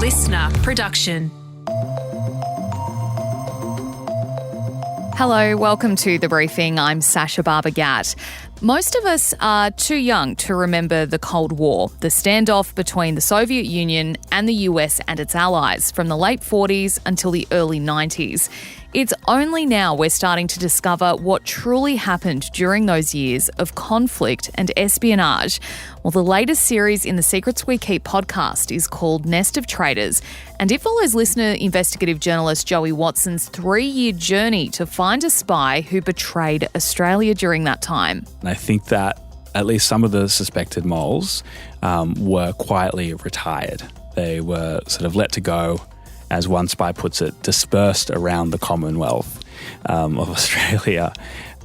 LiSTNR production. Hello, welcome to The Briefing. I'm Sacha Barbour Gatt. Most of us are too young to remember the Cold War, the standoff between the Soviet Union and the US and its allies from the late 40s until the early 90s. It's only now we're starting to discover what truly happened during those years of conflict and espionage. Well, the latest series in the Secrets We Keep podcast is called Nest of Traitors, and it follows listener investigative journalist Joey Watson's 3-year journey to find a spy who betrayed Australia during that time. And I think that at least some of the suspected moles were quietly retired. They were sort of let to go, as one spy puts it, dispersed around the Commonwealth of Australia.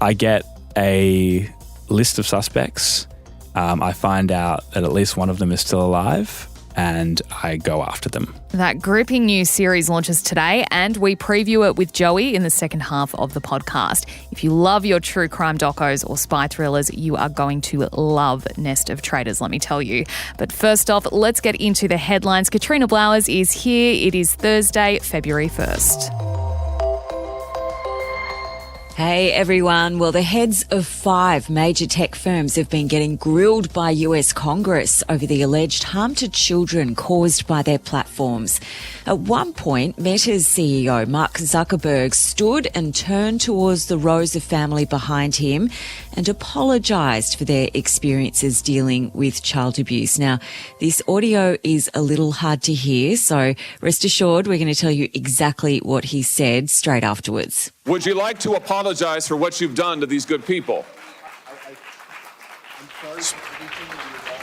I get a list of suspects. I find out that at least one of them is still alive, and I go after them. That gripping new series launches today, and we preview it with Joey in the second half of the podcast. If you love your true crime docos or spy thrillers, you are going to love Nest of Traitors, let me tell you. But first off, let's get into the headlines. Katrina Blowers is here. It is Thursday, February 1st. Hey everyone. Well, the heads of 5 major tech firms have been getting grilled by US Congress over the alleged harm to children caused by their platforms. At one point, Meta's CEO, Mark Zuckerberg, stood and turned towards the rows of family behind him and apologised for their experiences dealing with child abuse. Now, this audio is a little hard to hear, so rest assured we're going to tell you exactly what he said straight afterwards. Would you like to apologize for what you've done to these good people? I'm sorry for everything that you've done.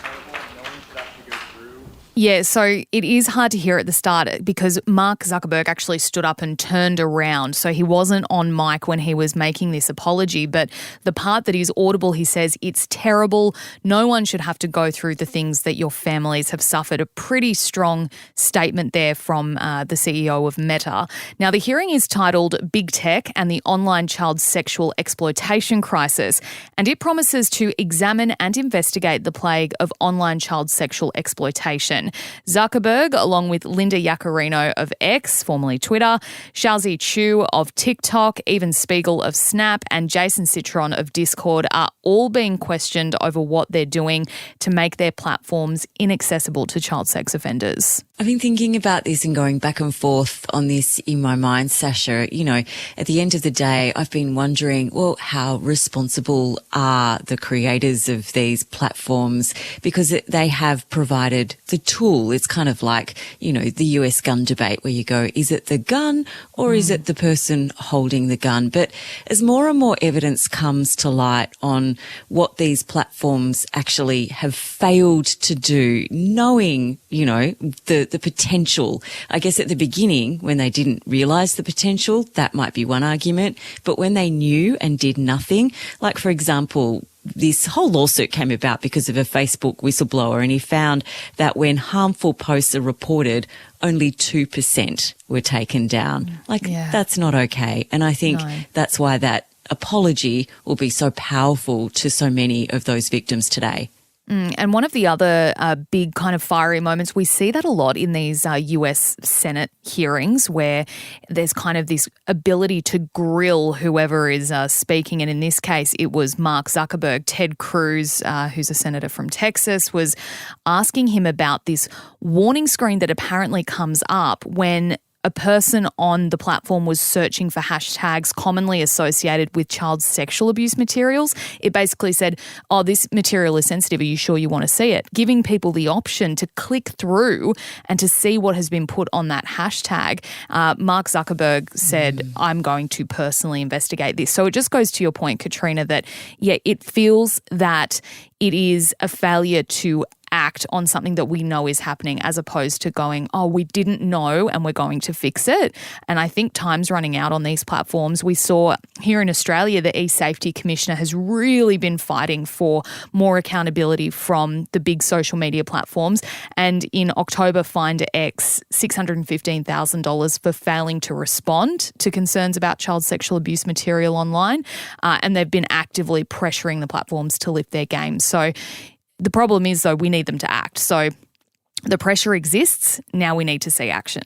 Terrible. No one should have to go through. Yeah, so it is hard to hear at the start because Mark Zuckerberg actually stood up and turned around. So he wasn't on mic when he was making this apology. But the part that is audible, he says, it's terrible. No one should have to go through the things that your families have suffered. A pretty strong statement there from the CEO of Meta. Now, the hearing is titled Big Tech and the Online Child Sexual Exploitation Crisis, and it promises to examine and investigate the plague of online child sexual exploitation. Zuckerberg, along with Linda Yaccarino of X, formerly Twitter, Xiaozi Chu of TikTok, Evan Spiegel of Snap, and Jason Citron of Discord are all being questioned over what they're doing to make their platforms inaccessible to child sex offenders. I've been thinking about this and going back and forth on this in my mind, Sasha. You know, at the end of the day, I've been wondering, well, how responsible are the creators of these platforms? Because they have provided the tool. It's kind of like, you know, the US gun debate where you go, is it the gun or is it the person holding the gun? But as more and more evidence comes to light on what these platforms actually have failed to do, knowing, you know, the potential. I guess at the beginning, when they didn't realise the potential, that might be one argument. But when they knew and did nothing, like, for example, this whole lawsuit came about because of a Facebook whistleblower, and he found that when harmful posts are reported, only 2% were taken down. That's not okay. And I think that's why that apology will be so powerful to so many of those victims today. And one of the other big kind of fiery moments, we see that a lot in these US Senate hearings where there's kind of this ability to grill whoever is speaking. And in this case, it was Mark Zuckerberg. Ted Cruz, who's a senator from Texas, was asking him about this warning screen that apparently comes up when a person on the platform was searching for hashtags commonly associated with child sexual abuse materials. It basically said, oh, this material is sensitive. Are you sure you want to see it? Giving people the option to click through and to see what has been put on that hashtag. Mark Zuckerberg said, I'm going to personally investigate this. So it just goes to your point, Katrina, that, yeah, it feels that it is a failure to act on something that we know is happening as opposed to going, oh, we didn't know and we're going to fix it. And I think time's running out on these platforms. We saw here in Australia, the e-safety commissioner has really been fighting for more accountability from the big social media platforms. And in October, fined X $615,000 for failing to respond to concerns about child sexual abuse material online. And they've been actively pressuring the platforms to lift their game. So the problem is, though, we need them to act. So The pressure exists. Now we need to see action.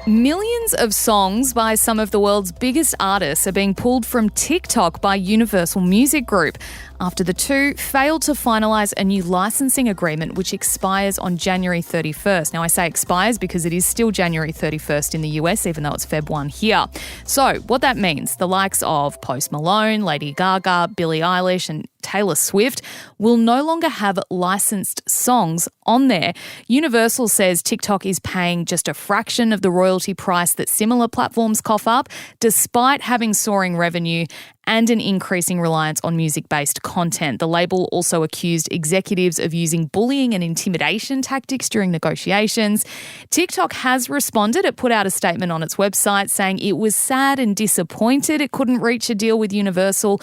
Millions of songs by some of the world's biggest artists are being pulled from TikTok by Universal Music Group after the two failed to finalise a new licensing agreement which expires on January 31st. Now, I say expires because it is still January 31st in the US, even though it's Feb 1 here. So what that means, the likes of Post Malone, Lady Gaga, Billie Eilish and Taylor Swift will no longer have licensed songs on there. Universal says TikTok is paying just a fraction of the royalty price that similar platforms cough up, despite having soaring revenue and an increasing reliance on music-based content. The label also accused executives of using bullying and intimidation tactics during negotiations. TikTok has responded. It put out a statement on its website saying it was sad and disappointed it couldn't reach a deal with Universal,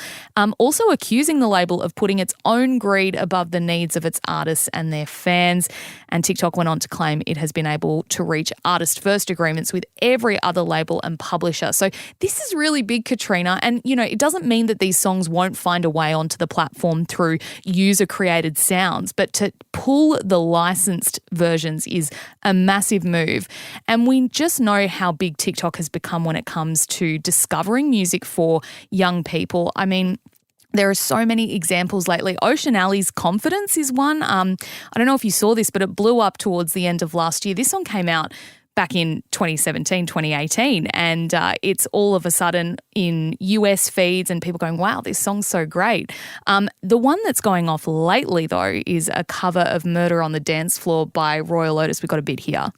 also accusing the label of putting its own greed above the needs of its artists and their fans. And TikTok went on to claim it has been able to reach artist-first agreements with every other label and publisher. So this is really big, Katrina. And, you know, it doesn't mean that these songs won't find a way onto the platform through user-created sounds, but to pull the licensed versions is a massive move. And we just know how big TikTok has become when it comes to discovering music for young people. I mean, there are so many examples lately. Ocean Alley's Confidence is one. I don't know if you saw this, but it blew up towards the end of last year. This song came out back in 2017, 2018, and it's all of a sudden in US feeds and people going, wow, this song's so great. The one that's going off lately, though, is a cover of Murder on the Dance Floor by Royal Otis. We've got a bit here.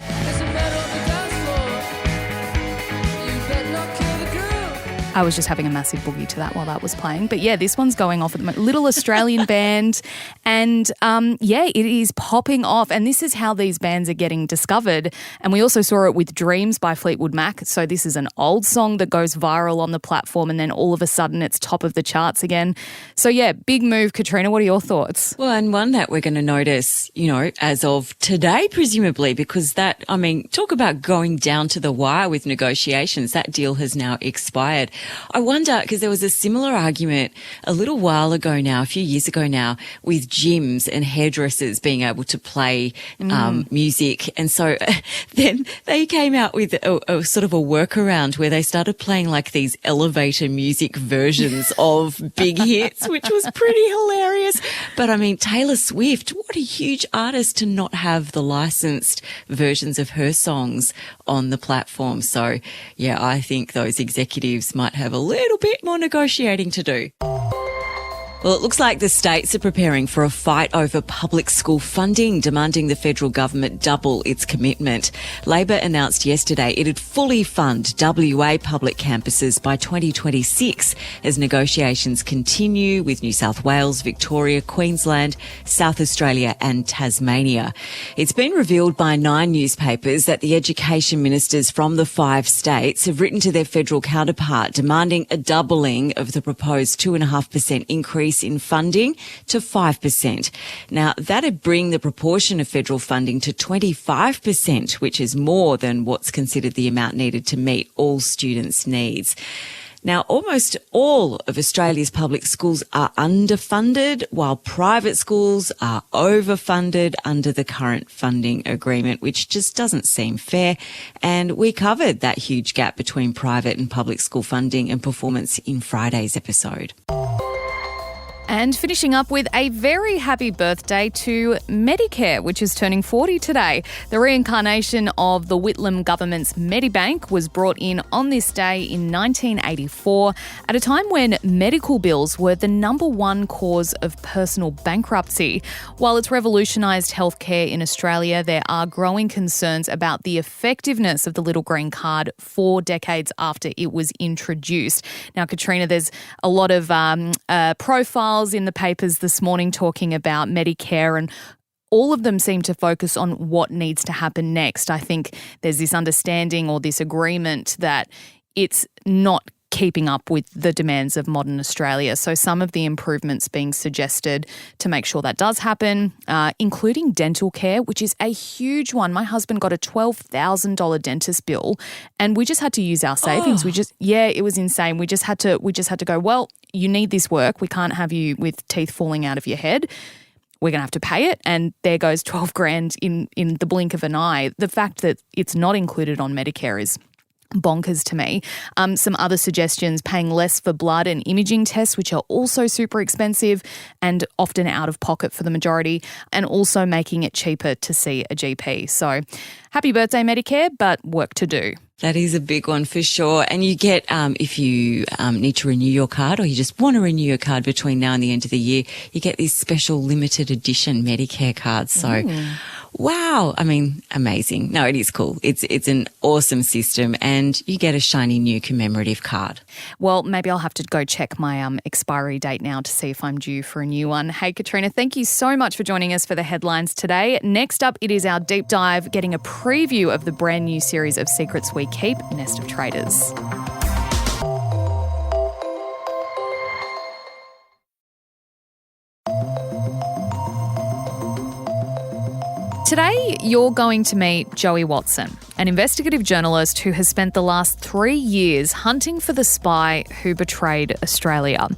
I was just having a massive boogie to that while that was playing. But yeah, this one's going off at the moment. Little Australian band. And yeah, it is popping off. And this is how these bands are getting discovered. And we also saw it with Dreams by Fleetwood Mac. So this is an old song that goes viral on the platform and then all of a sudden it's top of the charts again. So yeah, big move, Katrina. What are your thoughts? Well, and one that we're going to notice, you know, as of today, presumably, because that, I mean, talk about going down to the wire with negotiations. That deal has now expired. I wonder, because there was a similar argument a little while ago now, a few years ago now, with gyms and hairdressers being able to play music. And so then they came out with a sort of a workaround where they started playing like these elevator music versions of big hits, which was pretty hilarious. But I mean, Taylor Swift, what a huge artist to not have the licensed versions of her songs on the platform. So yeah, I think those executives might have a little bit more negotiating to do. Well, it looks like the states are preparing for a fight over public school funding, demanding the federal government double its commitment. Labor announced yesterday it'd fully fund WA public campuses by 2026 as negotiations continue with New South Wales, Victoria, Queensland, South Australia and Tasmania. It's been revealed by 9 newspapers that the education ministers from the 5 states have written to their federal counterpart demanding a doubling of the proposed 2.5% increase in funding to 5%. Now, that'd bring the proportion of federal funding to 25%, which is more than what's considered the amount needed to meet all students' needs. Now, almost all of Australia's public schools are underfunded, while private schools are overfunded under the current funding agreement, which just doesn't seem fair. And we covered that huge gap between private and public school funding and performance in Friday's episode. And finishing up with a very happy birthday to Medicare, which is turning 40 today. The reincarnation of the Whitlam government's Medibank was brought in on this day in 1984 at a time when medical bills were the number one cause of personal bankruptcy. While it's revolutionised healthcare in Australia, there are growing concerns about the effectiveness of the little green card 4 decades after it was introduced. Now, Katrina, there's a lot of profiles in the papers this morning talking about Medicare, and all of them seem to focus on what needs to happen next. I think there's this understanding or this agreement that it's not keeping up with the demands of modern Australia. So some of the improvements being suggested to make sure that does happen, including dental care, which is a huge one. My husband got a $12,000 dentist bill and we just had to use our savings. It was insane. We just had to go, well, you need this work. We can't have you with teeth falling out of your head. we're going to have to pay it, and there goes 12 grand in the blink of an eye. The fact that it's not included on Medicare is bonkers to me. Some other suggestions: paying less for blood and imaging tests, which are also super expensive and often out of pocket for the majority, and also making it cheaper to see a GP. So happy birthday, Medicare, but work to do. That is a big one for sure. And you get, if you need to renew your card, or you just want to renew your card between now and the end of the year, you get these special limited edition Medicare cards. So, wow. I mean, amazing. No, it is cool. It's an awesome system, and you get a shiny new commemorative card. Well, maybe I'll have to go check my expiry date now to see if I'm due for a new one. Hey, Katrina, thank you so much for joining us for the headlines today. Next up, it is our deep dive, getting a preview of the brand new series of Secrets We Keep, Nest of Traitors. Today, you're going to meet Joey Watson, an investigative journalist who has spent the last 3 years hunting for the spy who betrayed Australia.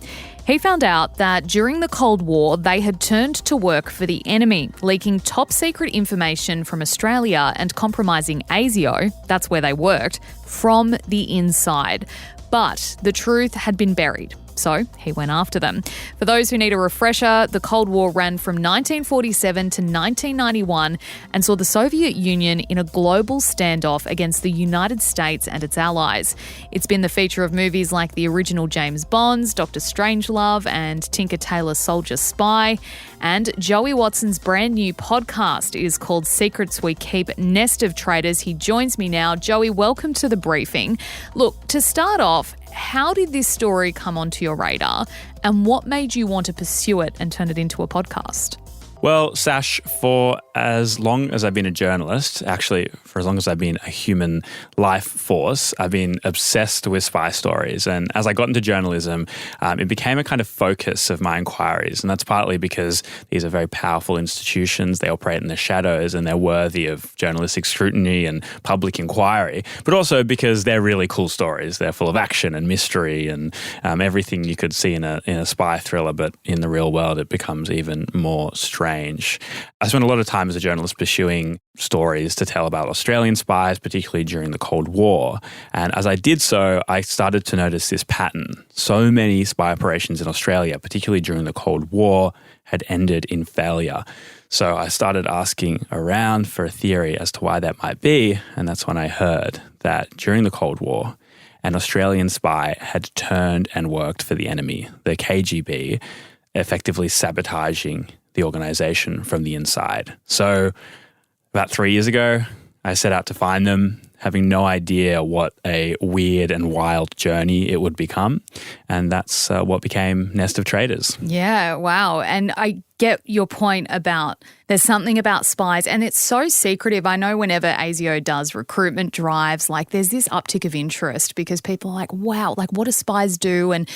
He found out that during the Cold War, they had turned to work for the enemy, leaking top-secret information from Australia and compromising ASIO, that's where they worked, from the inside. But the truth had been buried. So he went after them. For those who need a refresher, the Cold War ran from 1947 to 1991 and saw the Soviet Union in a global standoff against the United States and its allies. It's been the feature of movies like the original James Bond's, Dr. Strangelove and Tinker Tailor Soldier Spy. And Joey Watson's brand new podcast is called Secrets We Keep, Nest of Traitors. He joins me now. Joey, welcome to the briefing. Look, to start off, how did this story come onto your radar, and what made you want to pursue it and turn it into a podcast? Well, Sash, for as long as I've been a journalist, actually for as long as I've been a human life force, I've been obsessed with spy stories. And as I got into journalism, it became a kind of focus of my inquiries. And that's partly because these are very powerful institutions. They operate in the shadows and they're worthy of journalistic scrutiny and public inquiry, but also because they're really cool stories. They're full of action and mystery and everything you could see in a spy thriller, but in the real world, it becomes even more strange. I spent a lot of time as a journalist pursuing stories to tell about Australian spies, particularly during the Cold War. And as I did so, I started to notice this pattern. So many spy operations in Australia, particularly during the Cold War, had ended in failure. So I started asking around for a theory as to why that might be. And that's when I heard that during the Cold War, an Australian spy had turned and worked for the enemy, the KGB, effectively sabotaging the organisation from the inside. So about 3 years ago, I set out to find them, having no idea what a weird and wild journey it would become. And that's what became Nest of Traitors. Yeah, wow. And I get your point about there's something about spies and it's so secretive. I know whenever ASIO does recruitment drives, like there's this uptick of interest because people are like, wow, like what do spies do? And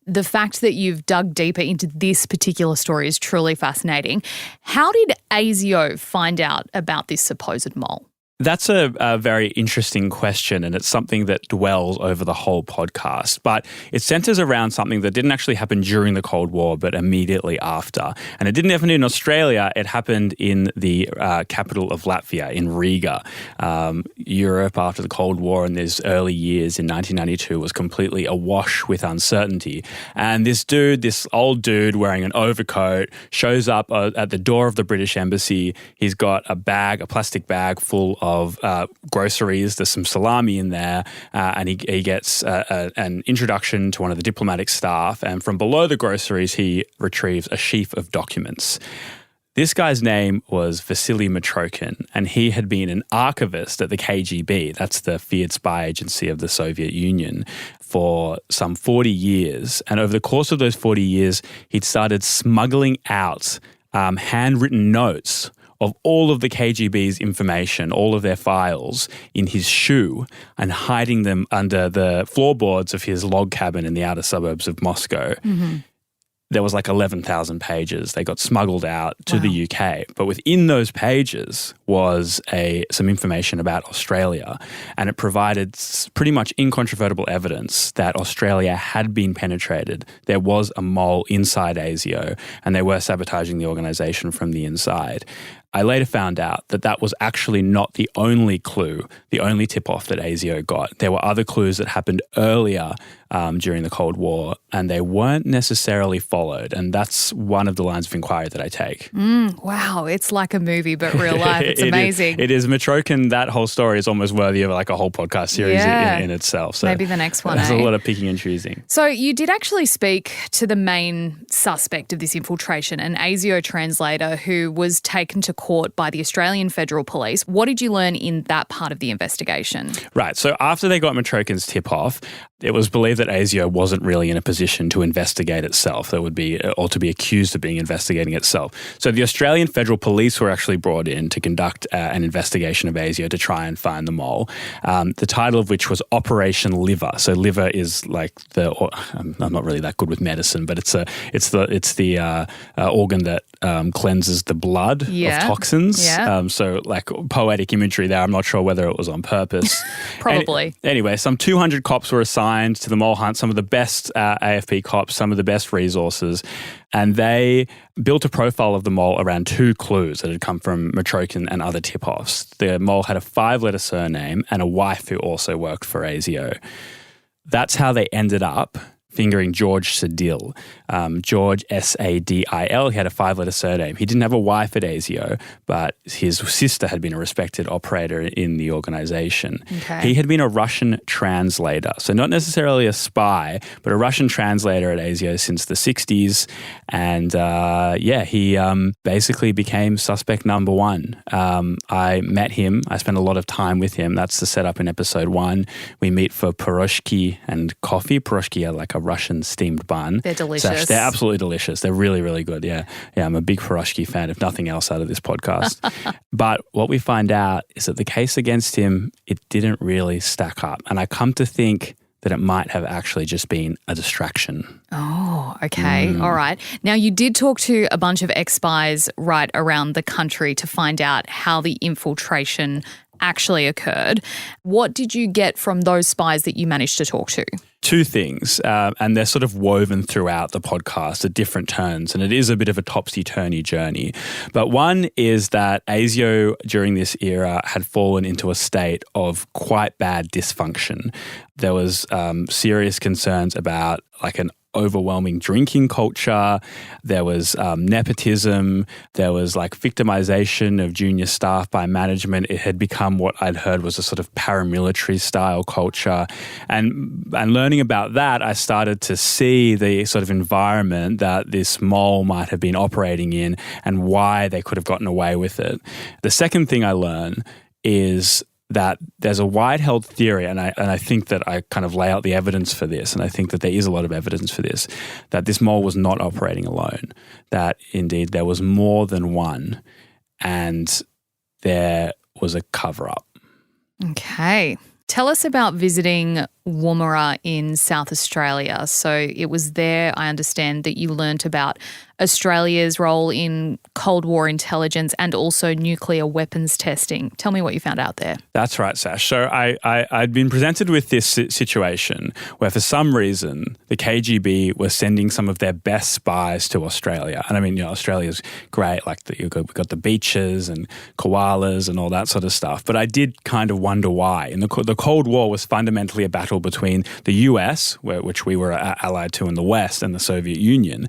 the fact that you've dug deeper into this particular story is truly fascinating. How did ASIO find out about this supposed mole? That's a very interesting question, and it's something that dwells over the whole podcast. But it centers around something that didn't actually happen during the Cold War, but immediately after. And it didn't happen in Australia. It happened in the capital of Latvia, in Riga. Europe, after the Cold War in these early years in 1992, was completely awash with uncertainty. And this old dude wearing an overcoat, shows up at the door of the British embassy. He's got a plastic bag full of groceries. There's some salami in there, and he gets an introduction to one of the diplomatic staff, and from below the groceries he retrieves a sheaf of documents. This guy's name was Vasily Mitrokhin, and he had been an archivist at the KGB, that's the feared spy agency of the Soviet Union, for some 40 years. And over the course of those 40 years, he'd started smuggling out handwritten notes of all of the KGB's information, all of their files, in his shoe and hiding them under the floorboards of his log cabin in the outer suburbs of Moscow. Mm-hmm. there was like 11,000 pages. They got smuggled out to the UK. But within those pages was some information about Australia. And it provided pretty much incontrovertible evidence that Australia had been penetrated. There was a mole inside ASIO, and they were sabotaging the organisation from the inside. I later found out that that was actually not the only clue, the only tip-off that ASIO got. There were other clues that happened earlier during the Cold War, and they weren't necessarily followed. And that's one of the lines of inquiry that I take. Wow, it's like a movie, but real life. It's amazing. It is. Matrokin, that whole story is almost worthy of like a whole podcast series in itself. So maybe the next one. There's a lot of picking and choosing. So you did actually speak to the main suspect of this infiltration, an ASIO translator who was taken to court by the Australian Federal Police. What did you learn in that part of the investigation? Right. So after they got Matrokin's tip-off, it was believed that ASIO wasn't really in a position to investigate itself, or to be accused of being investigating itself. So the Australian Federal Police were actually brought in to conduct an investigation of ASIO to try and find the mole. The title of which was Operation Liver. So liver is like I'm not really that good with medicine, but it's the organ that cleanses the blood of toxins. Yeah. So like poetic imagery there. I'm not sure whether it was on purpose. Probably. Anyway, some 200 cops were assigned to the mole hunt, some of the best AFP cops, some of the best resources, and they built a profile of the mole around 2 clues that had come from Matrokin and other tip-offs. The mole had a 5-letter surname and a wife who also worked for ASIO. That's how they ended up fingering George Sadil. George Sadil. He had a 5-letter surname. He didn't have a wife at ASIO, but his sister had been a respected operator in the organisation. Okay. He had been a Russian translator, so not necessarily a spy, but a Russian translator at ASIO since the 60s. And he basically became suspect number 1. I met him. I spent a lot of time with him. That's the setup in episode 1. We meet for piroshki and coffee. Piroshki are like a Russian steamed bun. They're delicious. They're absolutely delicious. They're really, really good. Yeah, I'm a big piroshki fan, if nothing else, out of this podcast. But what we find out is that the case against him, it didn't really stack up. And I come to think that it might have actually just been a distraction. Oh, okay. All right. Now, you did talk to a bunch of ex-spies right around the country to find out how the infiltration actually occurred. What did you get from those spies that you managed to talk to? 2 things, and they're sort of woven throughout the podcast at different turns, and it is a bit of a topsy-turvy journey. But one is that ASIO during this era had fallen into a state of quite bad dysfunction. There was serious concerns about like an overwhelming drinking culture. There was nepotism. There was like victimization of junior staff by management. It had become what I'd heard was a sort of paramilitary style culture. And learning about that, I started to see the sort of environment that this mole might have been operating in and why they could have gotten away with it. The second thing I learned is that there's a wide-held theory, and I think that I kind of lay out the evidence for this, and I think that there is a lot of evidence for this, that this mole was not operating alone, that indeed there was more than one, and there was a cover-up. Okay. Tell us about visiting Woomera in South Australia. So it was there, I understand, that you learnt about Australia's role in Cold War intelligence and also nuclear weapons testing. Tell me what you found out there. That's right, Sash. So I'd been presented with this situation where for some reason the KGB were sending some of their best spies to Australia. And I mean, Australia's great, like we've got the beaches and koalas and all that sort of stuff. But I did kind of wonder why. And the Cold War was fundamentally a battle between the US, which we were allied to in the West, and the Soviet Union.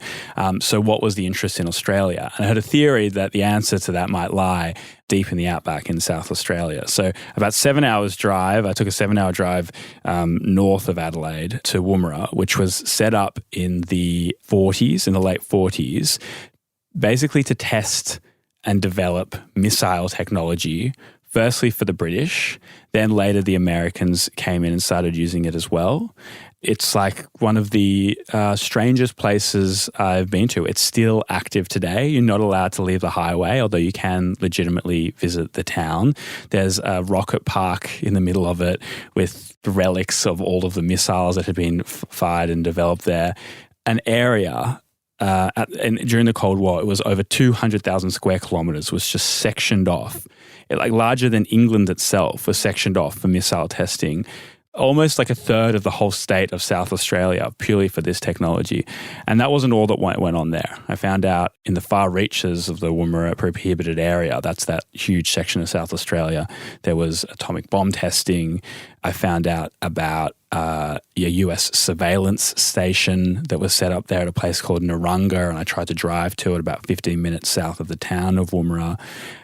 So what was the interest in Australia? And I had a theory that the answer to that might lie deep in the outback in South Australia. So about 7 hours drive, I took a 7-hour drive north of Adelaide to Woomera, which was set up in the late 40s, basically to test and develop missile technology, firstly for the British, then later the Americans came in and started using it as well. It's like one of the strangest places I've been to. It's still active today. You're not allowed to leave the highway, although you can legitimately visit the town. There's a rocket park in the middle of it with relics of all of the missiles that had been fired and developed there. An area during the Cold War, it was over 200,000 square kilometres was just sectioned off. Larger than England itself was sectioned off for missile testing. Almost like a third of the whole state of South Australia purely for this technology. And that wasn't all that went on there. I found out in the far reaches of the Woomera prohibited area, that's that huge section of South Australia, there was atomic bomb testing. I found out about a US surveillance station that was set up there at a place called Narunga, and I tried to drive to it about 15 minutes south of the town of Woomera.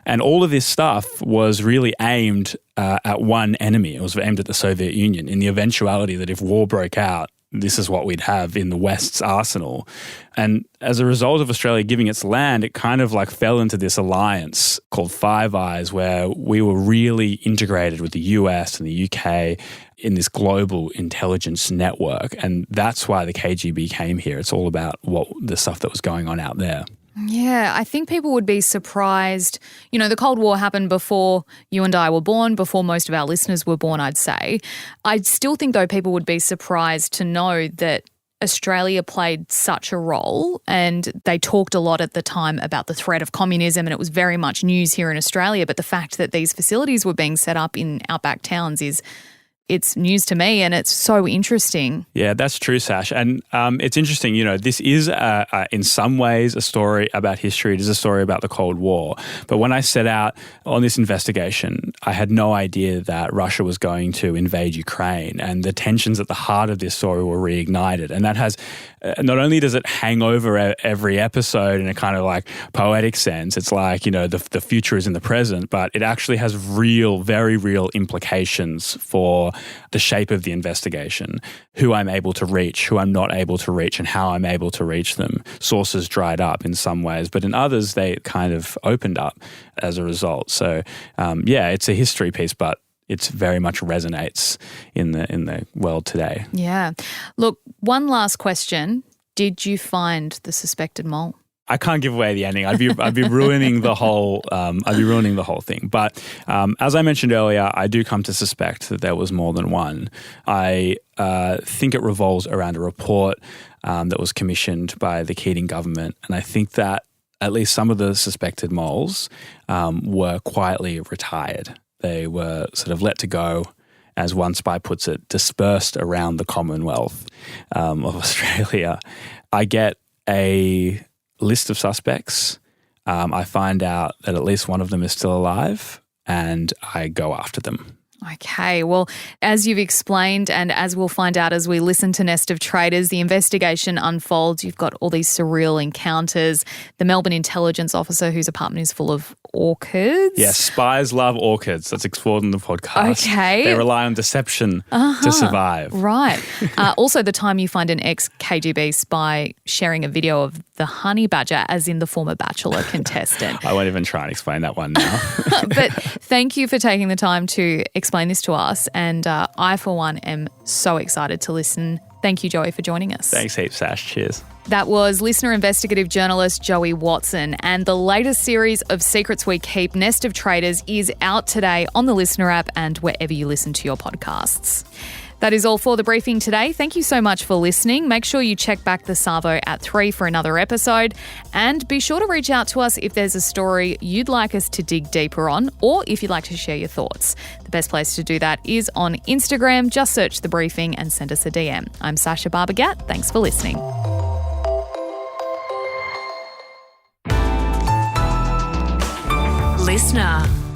And all of this stuff was really aimed at one enemy. It was aimed at the Soviet Union in the eventuality that if war broke out, this is what we'd have in the West's arsenal. And as a result of Australia giving its land, it kind of fell into this alliance called Five Eyes, where we were really integrated with the US and the UK in this global intelligence network. And that's why the KGB came here. It's all about the stuff that was going on out there. Yeah, I think people would be surprised. The Cold War happened before you and I were born, before most of our listeners were born, I'd say. I still think, though, people would be surprised to know that Australia played such a role, and they talked a lot at the time about the threat of communism, and it was very much news here in Australia. But the fact that these facilities were being set up in outback towns it's news to me, and it's so interesting. Yeah, that's true, Sash. And it's interesting, this is in some ways a story about history. It is a story about the Cold War. But when I set out on this investigation, I had no idea that Russia was going to invade Ukraine, and the tensions at the heart of this story were reignited. And that has, not only does it hang over every episode in a kind of poetic sense, it's the future is in the present, but it actually has very real implications for the shape of the investigation, who I'm able to reach, who I'm not able to reach, and how I'm able to reach them. Sources dried up in some ways, but in others, they kind of opened up as a result. So, it's a history piece, but it very much resonates in the world today. Yeah. Look, one last question. Did you find the suspected mole? I can't give away the ending. I'd be ruining the whole. Thing. But as I mentioned earlier, I do come to suspect that there was more than one. I think it revolves around a report that was commissioned by the Keating government, and I think that at least some of the suspected moles were quietly retired. They were sort of let to go, as one spy puts it, dispersed around the Commonwealth of Australia. I get a list of suspects. I find out that at least one of them is still alive, and I go after them. Okay, well, as you've explained, and as we'll find out as we listen to Nest of Traitors, the investigation unfolds. You've got all these surreal encounters. The Melbourne intelligence officer whose apartment is full of orchids. Yes, spies love orchids. That's explored in the podcast. Okay. They rely on deception to survive. Right. Also, the time you find an ex-KGB spy sharing a video of the honey badger, as in the former Bachelor contestant. I won't even try and explain that one now. But thank you for taking the time to explain this to us. And I, for one, am so excited to listen. Thank you, Joey, for joining us. Thanks heaps, Sash. Cheers. That was listener investigative journalist Joey Watson, and the latest series of Secrets We Keep, Nest of Traitors, is out today on the LiSTNR app and wherever you listen to your podcasts. That is all for The Briefing today. Thank you so much for listening. Make sure you check back the Savo at 3 for another episode, and be sure to reach out to us if there's a story you'd like us to dig deeper on, or if you'd like to share your thoughts. The best place to do that is on Instagram. Just search The Briefing and send us a DM. I'm Sacha Barbour Gatt. Thanks for listening. LiSTNR.